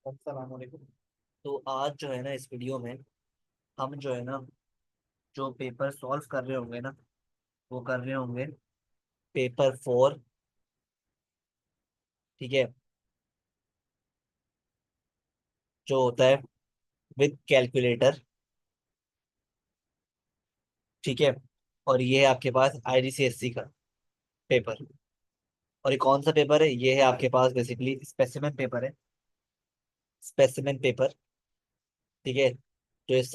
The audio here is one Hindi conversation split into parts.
अस्सलाम वालेकुम। तो आज जो है ना इस वीडियो में हम जो है ना जो पेपर सॉल्व कर रहे होंगे ना वो कर रहे होंगे पेपर 4। ठीक है। जो होता है विद कैलकुलेटर। ठीक है। और ये है आपके पास आईजीसीएससी का पेपर। और ये कौन सा पेपर है? ये है आपके पास बेसिकली स्पेसिमेन पेपर है। Specimen paper. ठीक है। जो इस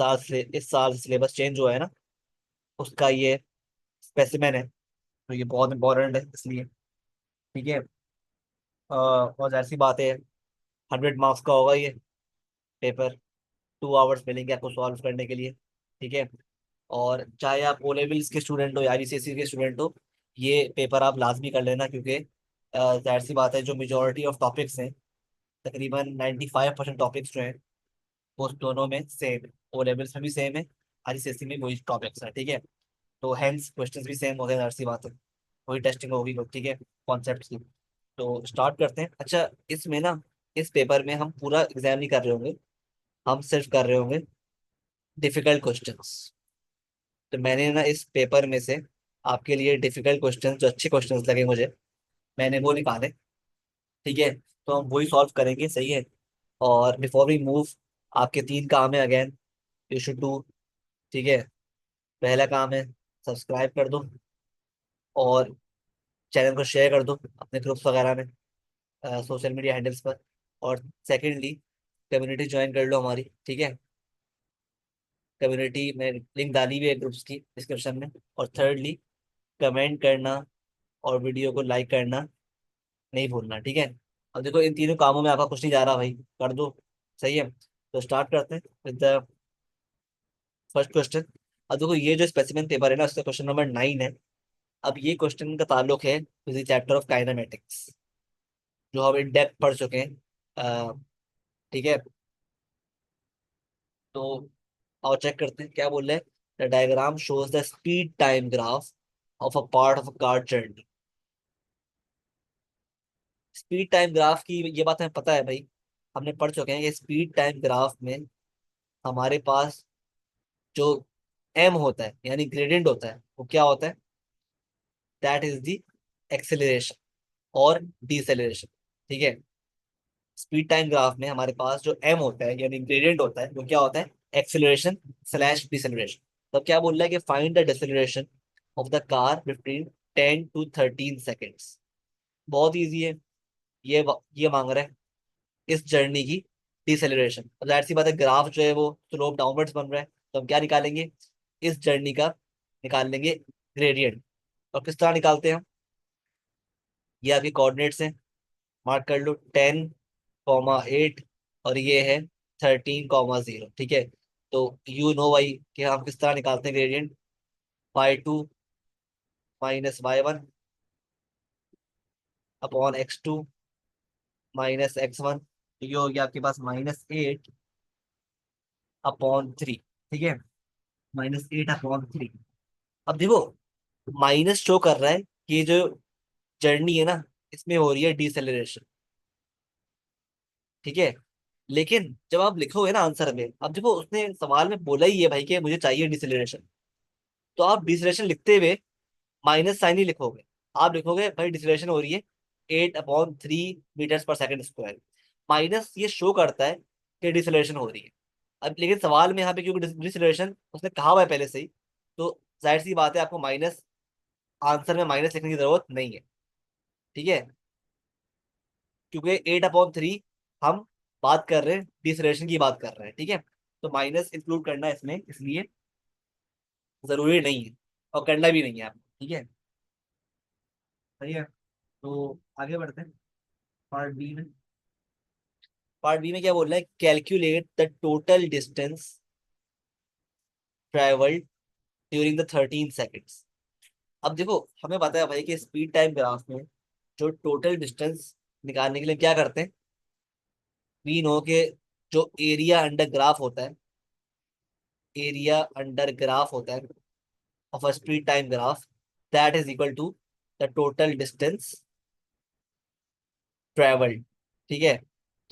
साल सिलेबस चेंज हुआ है ना, उसका ये स्पेसिमेन है। तो ये बहुत इंपॉर्टेंट है इसलिए। ठीक है। और जाहिर सी बात है 100 मार्क्स का होगा ये पेपर। 2 आवर्स मिलेंगे आपको सॉल्व करने के लिए। ठीक है। और चाहे आप ओ लेवल्स के स्टूडेंट हो या आईजीसीएसई के स्टूडेंट हो, ये पेपर आप लाजमी कर लेना, क्योंकि जाहिर सी बात है जो मेजोरिटी ऑफ टॉपिक्स हैं, तकरीबन 95% टॉपिक्स जो हैं वो दोनों में सेम है। ओ लेवल्स में भी सेम है, आईजीसीएसई में वही टॉपिक्स हैं। ठीक है। तो हैंस क्वेश्चंस भी सेम होते हैं, जाहिर सी बात है। वही टेस्टिंग होगी। ठीक है। कॉन्सेप्ट की। तो स्टार्ट करते हैं। अच्छा, इसमें ना इस पेपर में हम पूरा एग्जाम नहीं कर रहे होंगे, हम सिर्फ कर रहे होंगे डिफिकल्ट क्वेश्चंस। तो मैंने ना इस पेपर में से आपके लिए डिफिकल्ट क्वेश्चंस, जो अच्छे क्वेश्चंस लगे मुझे, मैंने वो निकाले। ठीक है। तो हम वही सॉल्व करेंगे। सही है। और बिफोर वी मूव, आपके 3 काम है अगेन, यू शुड डू। ठीक है। पहला काम है सब्सक्राइब कर दो और चैनल को शेयर कर दो अपने ग्रुप्स वगैरह में, सोशल मीडिया हैंडल्स पर। और सेकेंडली, कम्युनिटी ज्वाइन कर लो हमारी। ठीक है। कम्युनिटी में लिंक डाली हुई है ग्रुप्स की डिस्क्रिप्शन में। और थर्डली, कमेंट करना और वीडियो को लाइक करना नहीं भूलना। ठीक है। अब देखो, इन तीनों कामों में आपका कुछ नहीं जा रहा भाई, कर दो। सही है। तो स्टार्ट करते हैं विद द फर्स्ट क्वेश्चन। अब देखो, ये जो स्पेसिमेन पेपर है ना, उसका क्वेश्चन नंबर 9 है। अब ये क्वेश्चन का ताल्लुक है किसी चैप्टर ऑफ काइनेमेटिक्स, जो हम इन डेप्थ पढ़ चुके हैं। अ, ठीक है। तो और चेक करते हैं क्या बोल रहे हैं। The diagram shows the speed time graph of a part of a car journey. Speed time graph की ये बात हमें पता है भाई, हमने पढ़ चुके हैं कि स्पीड टाइम ग्राफ में हमारे पास जो एम होता है यानी ग्रेडियंट होता है, वो क्या होता है? दैट इज द एक्सेलरेशन और डिसेलरेशन। ठीक है। स्पीड टाइम ग्राफ में हमारे पास जो एम होता है यानी ग्रेडियंट होता है, वो क्या होता है? Acceleration slash deceleration. तो क्या बोल रहा है कि find the deceleration of the car between 10 to 13 seconds. बहुत इजी है। ये मांग रहा है इस जर्नी की डिसेलरेशन। अब जाहिर सी बात है, ग्राफ जो है वो स्लोप डाउनवर्ड्स बन रहा है, तो हम क्या निकालेंगे? इस जर्नी का निकाल लेंगे ग्रेडियंट। और किस तरह निकालते हैं हम? ये आपके कोऑर्डिनेट्स हैं, मार्क कर लो 10, 8, और ये है 13, 0। ठीक है। तो यू नो भाई कि हम किस तरह निकालते हैं gradient. y2 - y1 upon x2 - x1। ये हो गया आपके पास -8/3। ठीक है। -8/3। अब देखो, माइनस शो कर रहा है कि ये जो जर्नी है ना, इसमें हो रही है डिसेलरेशन। ठीक है। लेकिन जब आप लिखोगे ना आंसर में, अब देखो उसने सवाल में बोला ही है भाई कि मुझे चाहिए डिसेलरेशन, तो आप डिसेलरेशन लिखते हुए माइनस साइन ही लिखोगे। आप लिखोगे भाई डिसेलरेशन हो रही है 8/3 मीटर्स पर सेकंड स्क्वायर। माइनस ये शो करता है कि डिसेलरेशन हो रही है। अब लेकिन सवाल में यहाँ पे क्योंकि डिसेलरेशन उसने कहा हुआ है पहले से ही, तो जाहिर सी बात है आपको माइनस, आंसर में माइनस लिखने की जरूरत नहीं है। ठीक है। क्योंकि 8/3 हम बात कर रहे हैं, डिसलेशन की बात कर रहे हैं। ठीक है। तो माइनस इंक्लूड करना इसमें इसलिए जरूरी नहीं है, और करना भी नहीं है आप। ठीक है। सही है। तो आगे बढ़ते हैं पार्ट बी में। पार्ट बी में क्या बोल रहा है? Calculate the total distance travelled during the 13 seconds. अब देखो, हमें पता है भाई कि स्पीड टाइम ग्राफ में जो टोटल डिस्टेंस निकालने के लिए क्या करते हैं, वी नो के जो एरिया अंडर ग्राफ होता है, एरिया अंडर ग्राफ होता है of a street time graph, that is equal to the total distance traveled। ठीक है।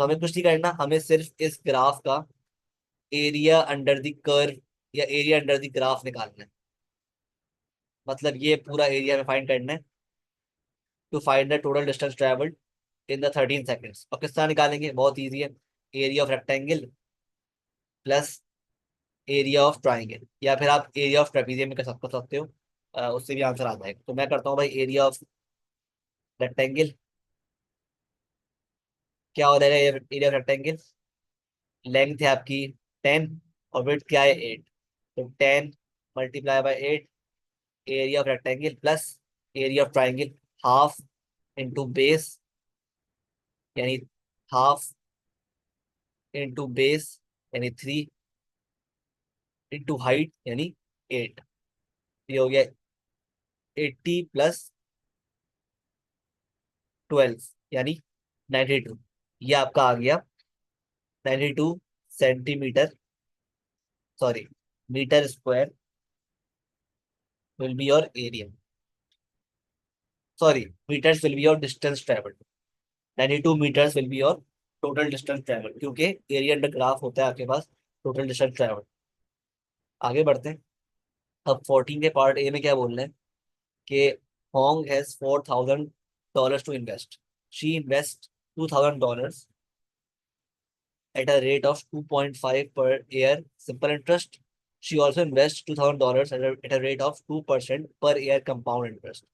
तो हमें कुछ नहीं करना, हमें सिर्फ इस ग्राफ का एरिया अंडर द कर्व या एरिया अंडर द ग्राफ निकालना है। मतलब ये पूरा एरिया में फाइंड करना है to find the total distance travelled in the 13 seconds. और किस तरह निकालेंगे, बहुत ईजी है। Area of rectangle plus area of triangle, या फिर आप एरिया ऑफ ट्रेपीजियम में कर सकते हो। उससे भी आंसर आ जाएगा। तो मैं करता हूँ भाई, एरिया ऑफ रेक्टेंगल क्या हो जाएगा, एरिया ऑफ रेक्टेंगल लेंथ है आपकी 10 और विड्थ क्या है 8। तो 10 multiply by 8 area of rectangle plus area of triangle, half into base यानी हाफ इंटू बेस यानी 3 इंटू हाइट यानी 8। ये हो गया 80 प्लस 12 यानी 92। ये आपका आ गया 92 centimetre, sorry metre square will be your area, sorry metres will be your distance travelled. 92 metres will be your total distance travel, क्योंकि एरिया अंडर ग्राफ होता है आपके पास टोटल डिस्टेंस ट्रेवल। आगे बढ़ते हैं। अब 14 के पार्ट ए में क्या बोल रहे हैं कि Hong has $4,000 to invest. She invest $2,000 at a rate of 2.5 per year simple interest. She also invests $2,000 at a rate of 2% per year compound interest.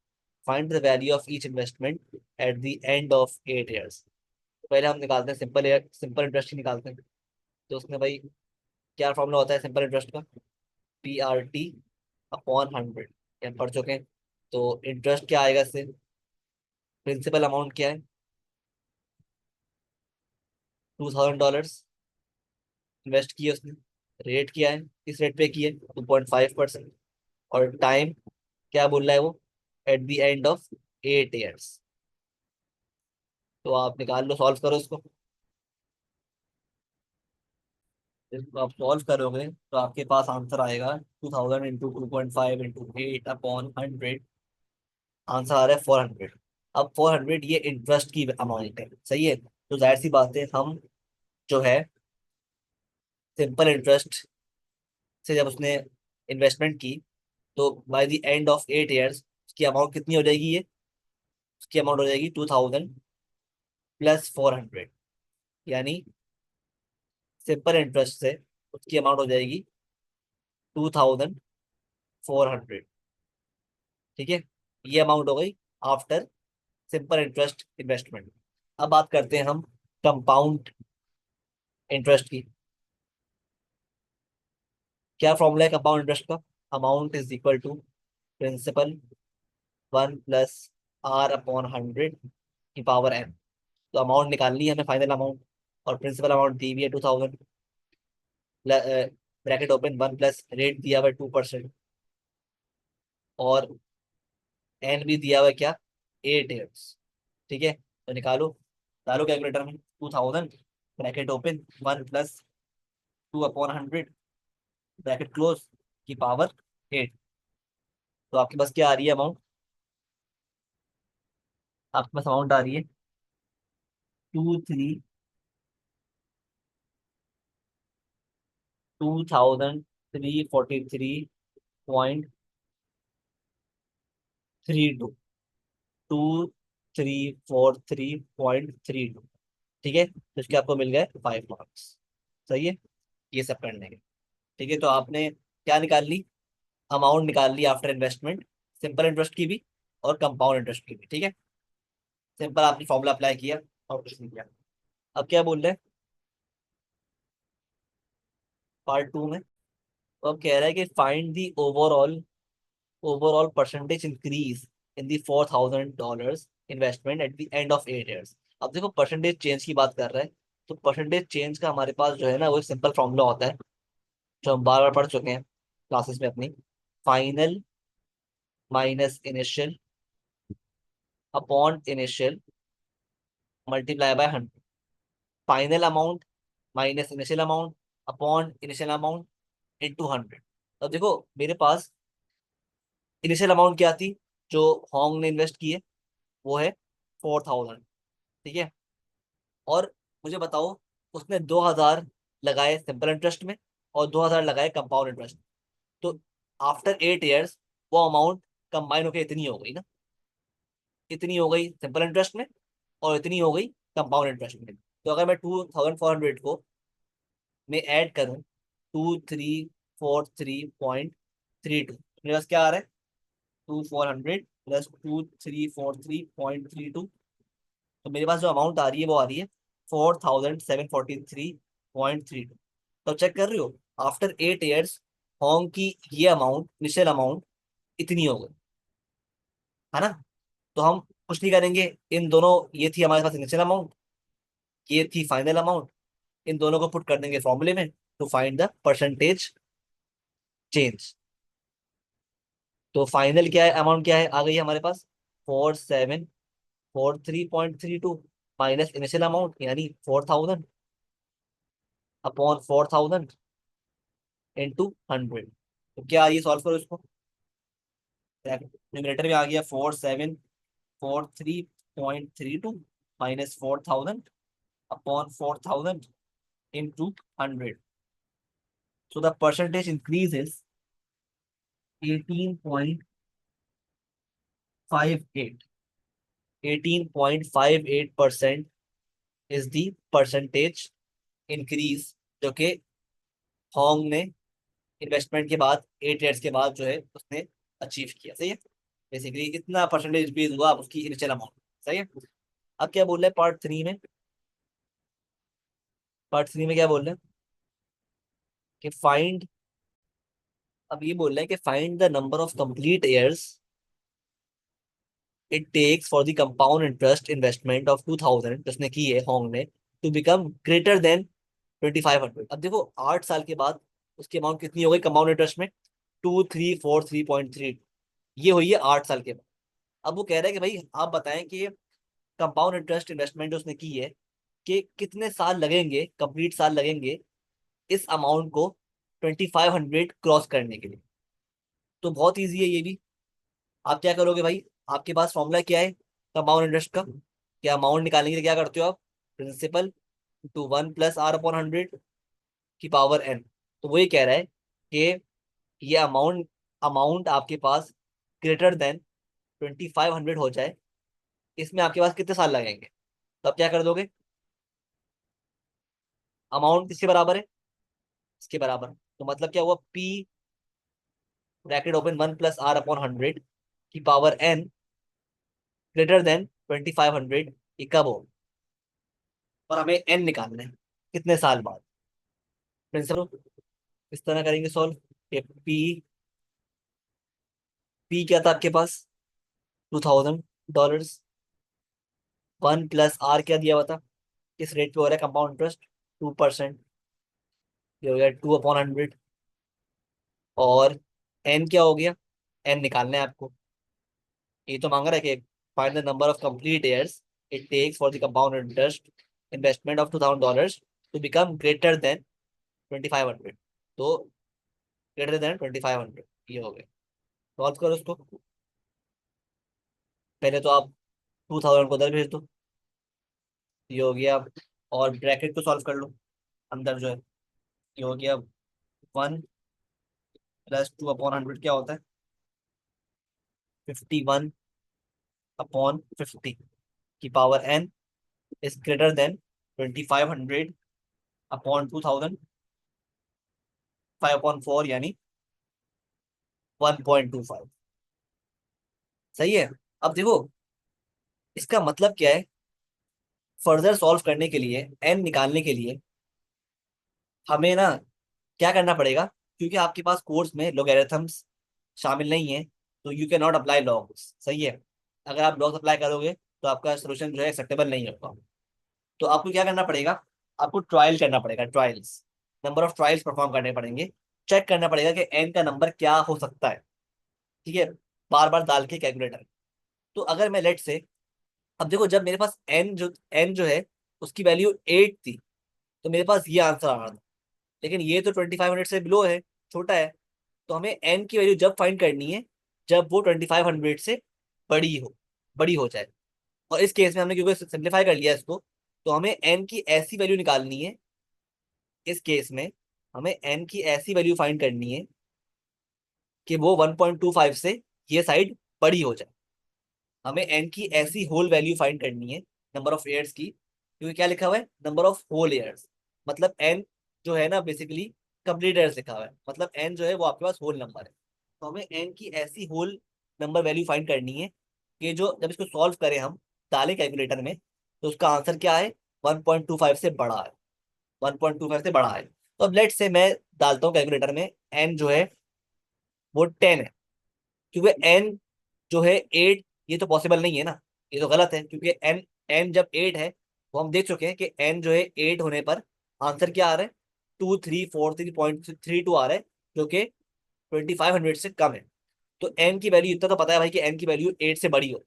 Find the value of each investment at the end of 8 years. पहले हम निकालते हैं सिंपल इंटरेस्ट ही निकालते हैं। तो उसमें भाई क्या फॉर्मूला होता है सिंपल इंटरेस्ट का, PRT/100। हम पढ़ चुके हैं। तो इंटरेस्ट क्या आएगा इससे, प्रिंसिपल अमाउंट क्या है $2,000 इन्वेस्ट किया उसने, रेट क्या है, किस रेट पे किया 2.5%, और टाइम क्या बोल रहा है वो, at the end of 8 years। तो आप निकाल लो, सॉल्व करो इसको। इसको आप सॉल्व करोगे तो आपके पास आंसर आएगा 2000 इंटू 2.5 इंटू 8/100। आंसर आ रहा है 400। अब 400 ये इंटरेस्ट की अमाउंट है, सही है। तो जाहिर सी बात है, हम जो है सिंपल इंटरेस्ट से जब उसने इन्वेस्टमेंट की, तो by the end of 8 years उसकी अमाउंट कितनी हो जाएगी, ये उसकी अमाउंट हो जाएगी 2000 प्लस 400, यानी सिंपल इंटरेस्ट से उसकी अमाउंट हो जाएगी 2400। ठीक है, ये अमाउंट हो गई आफ्टर सिंपल इंटरेस्ट इन्वेस्टमेंट। अब बात करते हैं हम कंपाउंड इंटरेस्ट की। क्या फॉर्मूला है कंपाउंड इंटरेस्ट का, amount is equal to principal 1 plus R/100 की पावर n। तो अमाउंट निकालनी है हमें, फाइनल अमाउंट, और प्रिंसिपल अमाउंट दी हुई है 2000, ब्रैकेट ओपन 1 प्लस रेट दिया हुआ है 2%, और एन भी दिया हुआ है क्या 8 years। ठीक है, तो निकालो, डालो कैलकुलेटर में 2000 bracket open 1 plus 2/100 bracket close की पावर 8। तो आपके पास क्या आ रही है अमाउंट, आपके पास अमाउंट आ रही है 2342.32। ठीक है, तो इसके आपको मिल गए 5 मार्क्स। सही है, ये सब करने के। ठीक है, तो आपने क्या निकाल ली, अमाउंट निकाल ली आफ्टर इन्वेस्टमेंट, सिंपल इंटरेस्ट की भी और कंपाउंड इंटरेस्ट की भी। ठीक है, सिंपल आपने फॉर्मूला अप्लाई किया और कुछ नहीं किया। अब क्या बोल रहे हैं पार्ट 2 में, तो अब कह रहा है कि find the overall percentage increase in the $4,000 investment at the end of 8 years। अब देखो परसेंटेज चेंज की बात कर रहा है, तो परसेंटेज चेंज का हमारे पास जो है ना, वो एक सिंपल फॉर्मूला होता है जो हम बार बार पढ़ चुके हैं क्लासेस में अपनी, final minus initial upon initial multiply by 100। Final amount minus initial amount upon initial amount into 100। अब देखो मेरे पास इनिशियल अमाउंट क्या थी जो होंग ने इन्वेस्ट की है, वो है 4000। ठीक है, और मुझे बताओ, उसने 2,000 लगाए सिंपल इंटरेस्ट में और 2,000 लगाए कंपाउंड इंटरेस्ट। तो आफ्टर 8 ईयर्स वो अमाउंट कंबाइन होकर इतनी हो गई ना, इतनी हो गई सिंपल इंटरेस्ट में और इतनी हो गई कंपाउंड इंटरेस्ट में। तो अगर मैं 2,400 को मैं ऐड करूं 2343.32, मेरे पास क्या आ रहा है? 2,400 प्लस 2,343.32। तो मेरे पास जो अमाउंट आ रही है वो आ रही है 4,743.32। तो चेक कर रहे हो, आफ्टर 8 ईयर्स होंग की ये अमाउंट, इनिशियल अमाउंट इतनी हो गई, है ना? तो हम कुछ नहीं करेंगे, इन दोनों, ये थी हमारे पास इनिशियल अमाउंट, ये थी फाइनल अमाउंट, इन दोनों को पुट कर देंगे फॉर्मूले में to find the percentage change. तो फाइनल क्या है, अमाउंट क्या है, आ गई है हमारे पास 4,743.32 माइनस इनिशियल अमाउंट यानी 4,000 अपॉन 4,000 इंटू 100। तो क्या आ रही है, सॉल्व करो इसको। न्यूमरेटर में आ गया 4,743.32 minus 4,000 upon 4,000 into 100। So the percentage increase is 18.58। 18.58% is the percentage increase जो कि होंग ने इन्वेस्टमेंट के बाद 8 ईयर्स के बाद जो है उसने अचीव किया। सही है, बेसिकली इतना परसेंटेज इंक्रीज हुआ उसकी इनिशियल अमाउंट। सही है। अब क्या बोल रहे हैं पार्ट थ्री में, पार्ट थ्री में क्या बोल रहे हैं कि फाइंड, अब ये बोल रहे हैं कि find the number of complete years it takes for the compound interest investment of 2,000 जिसने की है होंग ने टू बिकम ग्रेटर देन 2,500। अब देखो 8 साल के बाद उसकी अमाउंट कितनी हो गई कंपाउंड इंटरेस्ट में, 2,343.3। ये हुई है 8 साल के बाद। अब वो कह रहा है कि भाई आप बताएं कि कंपाउंड इंटरेस्ट इन्वेस्टमेंट जो उसने की है कि कितने साल लगेंगे, कंप्लीट साल लगेंगे इस अमाउंट को 2,500 क्रॉस करने के लिए। तो बहुत ईजी है ये भी। आप क्या करोगे भाई, आपके पास फॉर्मूला क्या है कंपाउंड इंटरेस्ट का, क्या अमाउंट निकालने के लिए क्या करते हो आप, प्रिंसिपल टू 1 + R/100 की पावर n। तो वो ये कह रहा है कि ये अमाउंट अमाउंट आपके पास ग्रेटर देन 2,500 हो जाए, इसमें आपके पास कितने साल लगेंगे। तो आप क्या कर दोगे, अमाउंट किसके बराबर है, इसके बराबर। तो मतलब क्या हुआ, P ब्रैकेट ओपन 1 + R/100 की पावर n ग्रेटर देन 2,500, ये कब हो, और हमें n निकालना है कितने साल बाद। प्रिंसिपल इस तरह करेंगे सॉल्व, कि पी क्या था आपके पास, $2,000, 1 + R क्या दिया हुआ था, किस रेट पे हो रहा है कंपाउंड इंटरेस्ट, 2%, ये हो गया 2/100। और एन क्या हो गया, एन निकालना है आपको। ये तो मांग रहा है कि find the number of complete years it takes for the compound interest investment of $2,000 to become greater than 2,500। तो ग्रेटर देन 2,500 ये हो गया। सॉल्व करो उसको, पहले तो आप 2,000 को उधर भेज दो, ये हो गया। और ब्रैकेट को सॉल्व कर लो, अंदर जो है ये हो गया 1 + 2/100 क्या होता है, 51/50 की power n is greater than 2,500 upon 2,000, 5/4 यानी 1.25। सही है। अब देखो इसका मतलब क्या है, फर्दर सॉल्व करने के लिए, n निकालने के लिए हमें ना क्या करना पड़ेगा, क्योंकि आपके पास कोर्स में लॉगरिथम्स शामिल नहीं है तो you can not apply logs. सही है, अगर आप लॉग्स अप्लाई करोगे तो आपका सोल्यूशन जो है एक्सेप्टेबल नहीं होगा। तो आपको क्या करना पड़ेगा, आपको ट्रायल करना पड़ेगा, trials, number of trials perform करने पड़ेंगे, चेक करना पड़ेगा कि एन का नंबर क्या हो सकता है। ठीक है, बार बार डाल के कैलकुलेटर। तो अगर मैं लेट से, अब देखो जब मेरे पास एन जो है उसकी वैल्यू 8 थी तो मेरे पास ये आंसर आ रहा था, लेकिन ये तो 2,500 से बिलो है, छोटा है। तो हमें एन की वैल्यू जब फाइंड करनी है जब वो 2,500 से बड़ी हो, बड़ी हो जाए। और इस केस में हमने क्योंकि सिंप्लीफाई कर लिया इसको, तो हमें एन की ऐसी वैल्यू निकालनी है, इस केस में हमें एन की ऐसी वैल्यू फाइंड करनी है कि वो 1.25 से ये साइड बड़ी हो जाए। हमें एन की ऐसी होल वैल्यू फाइंड करनी है, नंबर ऑफ एयर्स की, क्योंकि क्या लिखा हुआ है, नंबर ऑफ होल एयर्स, मतलब एन जो है ना बेसिकली कंप्लीट एयर्स लिखा हुआ है, मतलब एन जो है वो आपके पास होल नंबर है। तो हमें एन की ऐसी होल नंबर वैल्यू फाइंड करनी है कि जो जब इसको सॉल्व करें हम, डालें कैलकुलेटर में, तो उसका आंसर क्या है, 1.25 से बड़ा है, 1.25 से बड़ा है। तो अब लेट से मैं डालता हूँ कैलकुलेटर में, एन जो है वो 10 है, क्योंकि एन जो है 8, ये तो पॉसिबल नहीं है ना, ये तो गलत है, क्योंकि एन एन जब 8 है तो हम देख चुके हैं कि एन जो है 8 होने पर आंसर क्या आ रहा है, 2343.32 आ रहा है, जो कि 2500 से कम है। तो एन की वैल्यू इतना तो पता है भाई कि एन की वैल्यू 8 से बड़ी हो।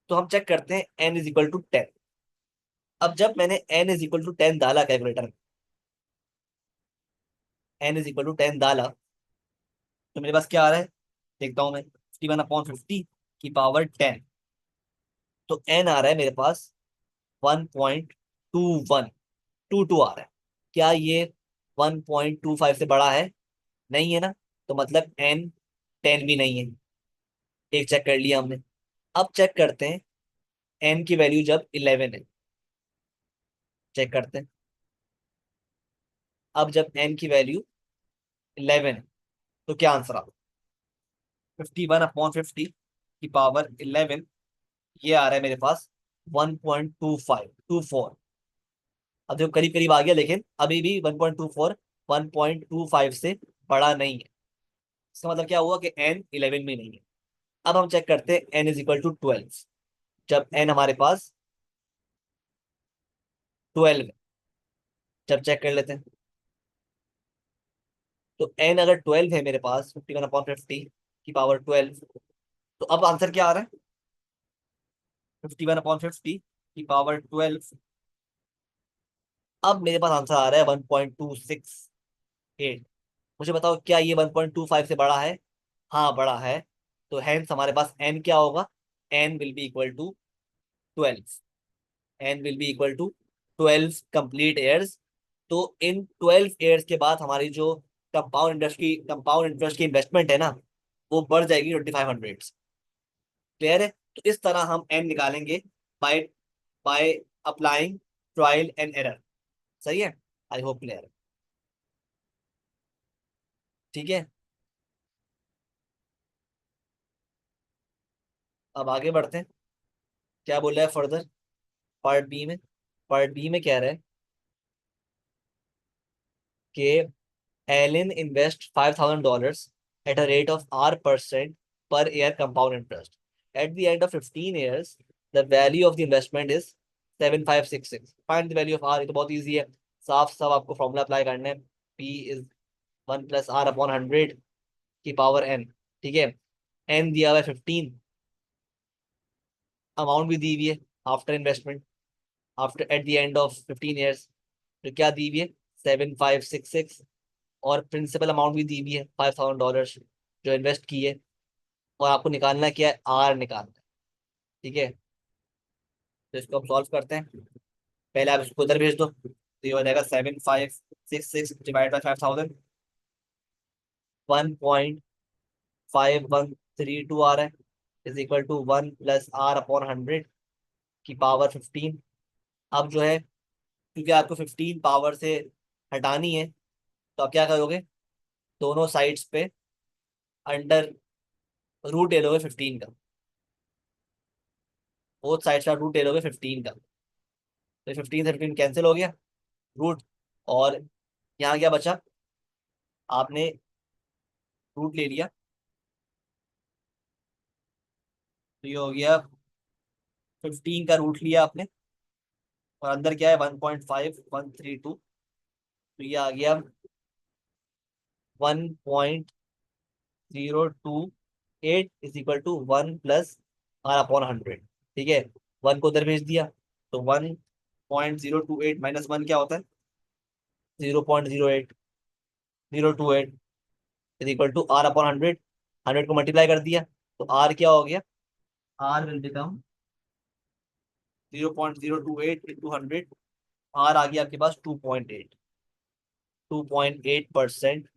तो हम चेक करते हैं एन इज इक्वल टू 10। अब जब मैंने एन इज इक्वल टू 10 डाला कैलकुलेटर में, एन इज इक्वल टू 10 डाला, तो मेरे पास क्या आ रहा है, देखता हूँ मैं, 51/50 की पावर 10। तो एन आ रहा है मेरे पास 1.2122 आ रहा है। क्या ये 1.25 से बड़ा है, नहीं है ना, तो मतलब एन 10 भी नहीं है। एक चेक कर लिया हमने। अब चेक करते हैं एन की वैल्यू जब 11 है, चेक करते हैं। अब जब एन की वैल्यू 11 है तो क्या आंसर आता है, 51/50 की पावर 11, ये आ रहा है मेरे पास 1.2524। अब जो करीब करीब आ गया, लेकिन अभी भी 1.24 1.25 से बड़ा नहीं है। इसका मतलब क्या हुआ कि एन 11 में नहीं है। अब हम चेक करते हैं एन इज इक्वल टू 12। जब एन हमारे पास 12 है, जब चेक कर लेते हैं, तो एन अगर 12 है मेरे पास, 51/50 की पावर 12, तो अब आंसर क्या आ रहा है, 51/50 की पावर 12। अब मेरे पास आंसर आ रहा है 1.268। मुझे बताओ क्या ये 1.25 से बड़ा है, हाँ बड़ा है। तो हेंस हमारे पास एन क्या होगा, n will be equal to 12, n will be equal to 12 complete years. तो इन 12 ईयर्स के बाद हमारी जो कंपाउंड इंटरेस्ट की इन्वेस्टमेंट है ना, वो बढ़ जाएगी 2500। क्लियर है। तो इस तरह हम एन निकालेंगे, by by applying trial and error. सही है, आई होप क्लियर है। ठीक है, अब आगे बढ़ते हैं। क्या बोल रहा है फर्दर, पार्ट बी में, पार्ट बी में कह रहा है कि Elin invest $5,000 at a rate of R% per year compound interest. At the end of 15 years, the value of the investment is 7566. Find the value of R, ये तो बहुत easy है, साफ साफ आपको फॉर्मूला अप्लाई करना है। P is 1 + R/100 की पावर n। ठीक है, n दिया हुआ है 15, अमाउंट भी दी हुई है after investment, after at the end of 15 years, तो क्या दी हुई है, 7566। और प्रिंसिपल अमाउंट भी दी हुई है $5,000 जो इन्वेस्ट की है। और आपको निकालना क्या है, आर निकालना है। ठीक है, तो इसको हम सॉल्व करते हैं। पहले आप इसको उधर भेज दो, तो ये हो जाएगा 7566 डिवाइड बाई 5000, 1.5132 आ रहा है, इज इक्वल टू 1 + R/100 की पावर 15। अब जो है, क्योंकि आपको 15 पावर से हटानी है, तो आप क्या करोगे, दोनों साइड्स पे अंडर रूट ले लोगे 15 का, बोथ साइड्स का रूट ले लोगे 15 का। तो 15 से 15 कैंसिल हो गया, रूट, और यहाँ क्या बचा, आपने रूट ले लिया, तो ये हो गया 15 का रूट लिया आपने, और अंदर क्या है 1.5132, तो ये आ गया 1.028 इज इक्वल टू 1 + R/100। ठीक है, वन को उधर भेज दिया, तो 1.028 माइनस वन क्या होता है, 0.08028 इज इक्वल टू R/100। 100 को मल्टीप्लाई कर दिया, तो आर क्या हो गया, R will become 0.028 into 100, R आ गया आपके पास 2.8। 2.8%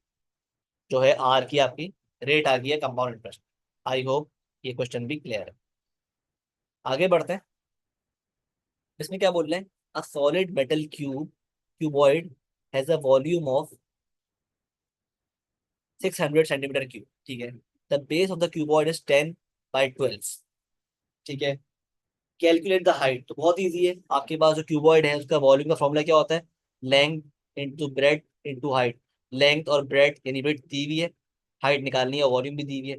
जो है आर की आपकी रेट आ गई है कंपाउंड इंटरेस्ट। आई होप ये क्वेश्चन भी क्लियर है। आगे बढ़ते हैं। इसमें क्या बोल रहे हैं, a solid metal cuboid has a volume of 600 centimetre cube. ठीक है। The base of the cuboid is 10 by 12। ठीक है। कैलकुलेट द हाइट, तो बहुत इजी है। आपके पास जो क्यूबॉइड है उसका वॉल्यूम का फॉर्मूला क्या होता है, length into breadth into height. Length और ब्रेड यानी ब्रेड दी हुई है, हाइट निकालनी है, वॉल्यूम भी दी हुई है।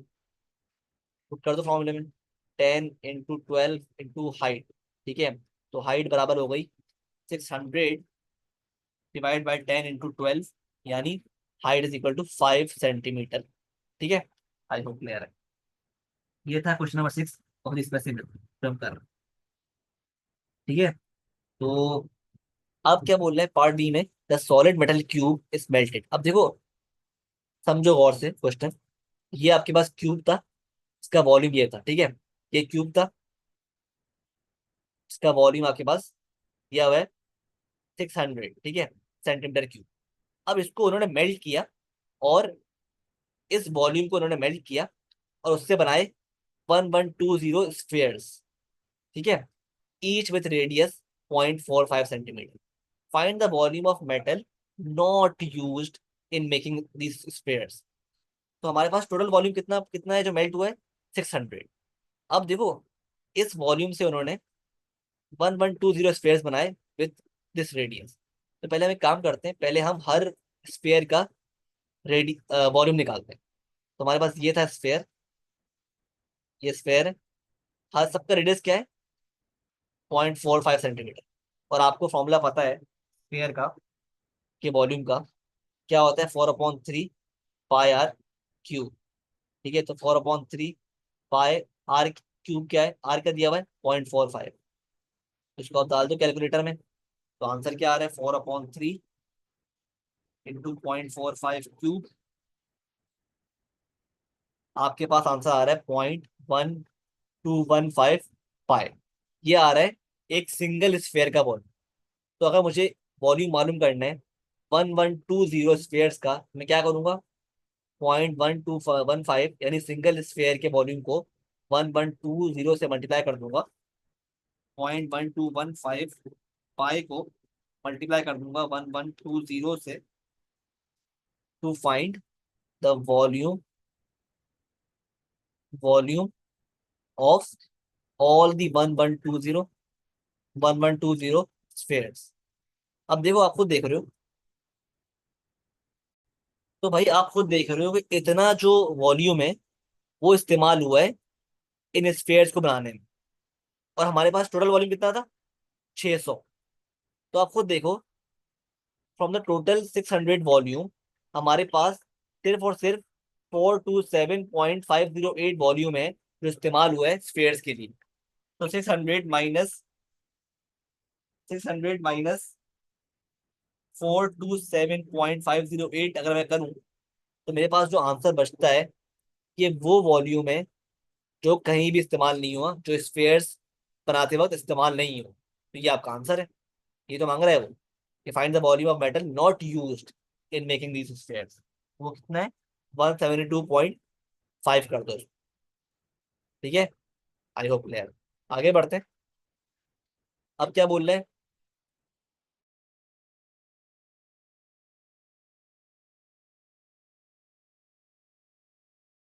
पुट कर दो फॉर्मूले में, 10 इंटू 12 इंटू हाइट। ठीक है। तो हाइट बराबर हो गई 600 डिवाइड बाई 10 इंटू 12, यानी height is equal to 5 centimetre. ठीक है। आई होप क्लियर है। ये था question number 6 of the specific. ठीक है। तो अब क्या बोल रहे हैं पार्ट बी में, the solid metal cube is melted. अब देखो, समझो गौर से क्वेश्चन। ये आपके पास क्यूब था, इसका वॉल्यूम ये था। ठीक है। ये क्यूब था, इसका वॉल्यूम आपके पास दिया हुआ है 600, ठीक है, सेंटीमीटर क्यूब। अब इसको उन्होंने मेल्ट किया, और इस वॉल्यूम को उन्होंने मेल्ट किया, और उससे बनाए 1120 स्फीयर्स। ठीक है। Each with radius 0.45 centimetre. Find the volume of metal not used in making these spheres. तो हमारे पास टोटल वॉल्यूम कितना कितना है जो मेल्ट हुआ है, 600। अब देखो, इस वॉल्यूम से उन्होंने 1120 स्फीयर्स बनाए विथ दिस रेडियस। तो पहले हम एक काम करते हैं, पहले हम हर स्फीयर का रेडी वॉल्यूम निकालते हैं। तो हमारे पास ये था स्फीयर, ये स्फीयर है, हर सबका रेडियस क्या है, 0.45 सेंटीमीटर। और आपको फॉर्मूला पता है स्फीयर का, के वॉल्यूम का क्या होता है, 4/3 पाई आर क्यूब। ठीक है। तो 4/3 पाई आर क्यूब क्या है, आर का दिया हुआ है 0.45। इसको आप डाल दो कैलकुलेटर में, तो आंसर क्या आ रहा है, 4/3 इंटू 0.45 क्यूब। आपके पास आंसर आ रहा है 0.1215 पाई। ये आ रहा है एक सिंगल स्फेयर का वॉल्यूम। तो अगर मुझे वॉल्यूम मालूम करना है 1120 स्फेयर्स का, मैं क्या करूंगा, 0.1215 यानी सिंगल स्फेयर के वॉल्यूम को 1120 से मल्टीप्लाई कर दूंगा। 0.1215 पाई को मल्टीप्लाई कर दूंगा 1120 से, to find the volume of all the 1120 spheres. अब देखो, आप खुद देख रहे हो, तो भाई आप खुद देख रहे हो कि इतना जो वॉल्यूम है वो इस्तेमाल हुआ है इन स्फेयर्स को बनाने में। और हमारे पास टोटल वॉल्यूम कितना था, 600। तो आप खुद देखो, फ्रॉम द टोटल 600 वॉल्यूम, हमारे पास सिर्फ और सिर्फ 427.508 वॉल्यूम है जो इस्तेमाल हुआ है स्फेयर्स के लिए। तो 600 माइनस 427.508 अगर मैं करूं, तो मेरे पास जो आंसर बचता है, ये वो वॉल्यूम है जो कहीं भी इस्तेमाल नहीं हुआ, जो स्फेयर्स बनाते वक्त इस्तेमाल नहीं हुआ। तो ये आपका आंसर है। ये तो मांग रहा है वो, कि find the volume of metal not used in making these spheres. वो कितना है, 172.5 कर दो। ठीक है। I hope clear. आगे बढ़ते हैं। अब क्या बोल रहे हैं,